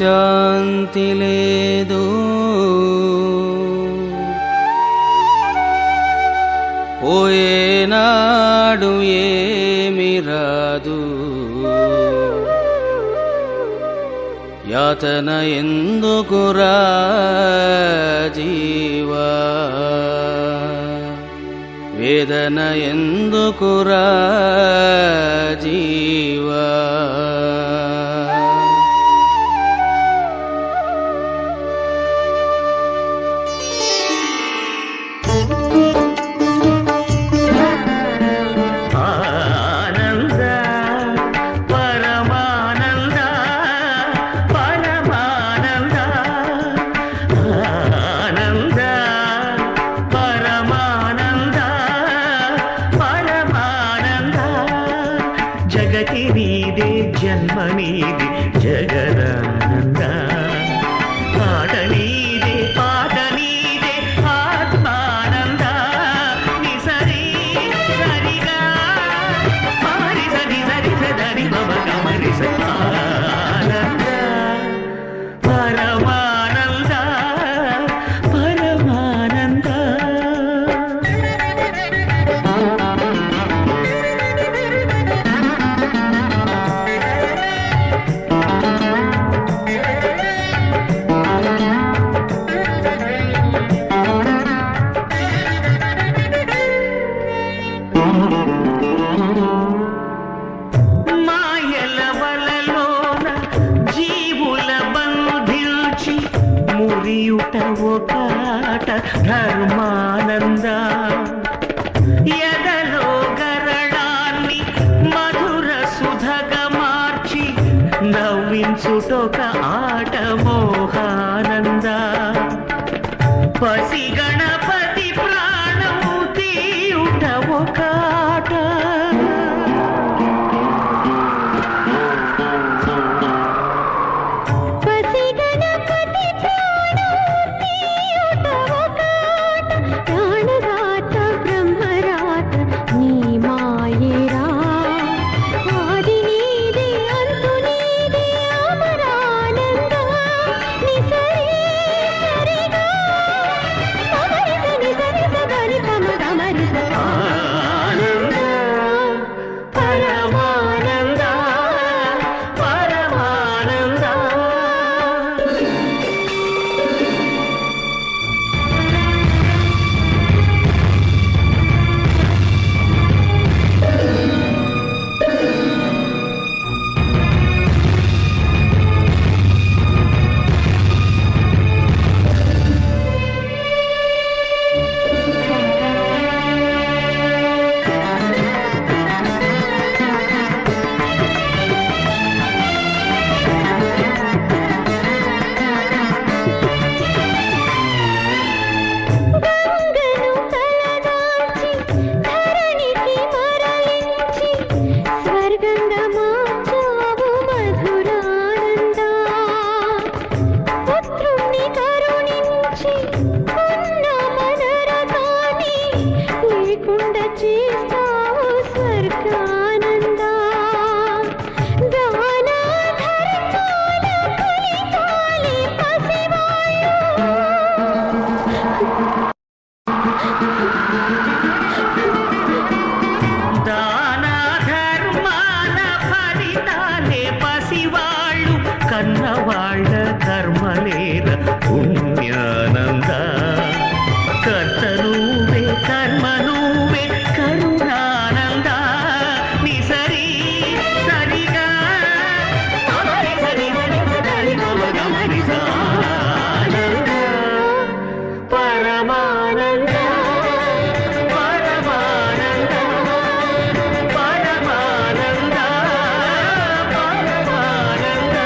మనశ్శాంతి లేదు, పోయేనాడు ఏమి రాదు, యాతన ఎందుకురా జీవా, వేదన ఎందుకురా జీవా. జగతి నీదే జన్మ నీది జగదానంద, పాట నీదే పాట నీదే ఆత్మానంద. నిసరి సరిగా మారి సరి సరి సరి మమ గమరి ఆనంద పరమానంద పరమానంద. మాయల వలలోన జీవుల బంధించి మురియుట ఒకాట ధర్మానంద, ఎదలో గరడాన్ని మధుర సుధగా మార్చి నవ్వించుటొక ఆట మోహానంద. పసి గణపతి ప్రాణము తీయుట ఒకాట, పసి గణపతి ప్రాణము తీయుట ఒకాట, ప్రాణరాత బ్రహ్మరాత నీ మాయేరా, ఆది నీది అంతు నీది అమరానంద. నిసరి సరిగా మమరి సని సరి సదని పమ గమరి ఆనంద పరమానంద పరమానంద. గంగను తలదాల్చి ధరణికి మరలించి స్వర్గంగా మార్చావు మధురానంద. పుత్రుణ్ణి కరుణించి ఉన్న మనరకాన్ని లేకుండా చేస్తావు స్వర్గానంద. దాన ధర్మాల ఫలితాలే పసివాళ్ళు, దాన ధర్మాల ఫలితాలే పసివాళ్ళు, కన్నవాళ్ళ కర్మలేర పుణ్యానంద. కర్త నువ్వే కర్మ నువ్వే కరుణానంద. నిసరి సరిగా మమరి సరి సరి సరి మమ గమరి ఆనంద పరమానంద పరమానంద పరమానంద పరమానంద.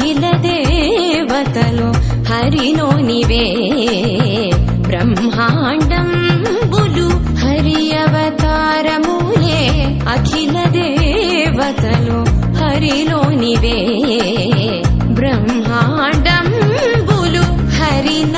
అఖిల దేవతలు హరిలోనివే బ్రహ్మాండంబులు హరి అవతారములే అఖిల దేవతలు హరిలోనివే బ్రహ్మాండంబులు హరిన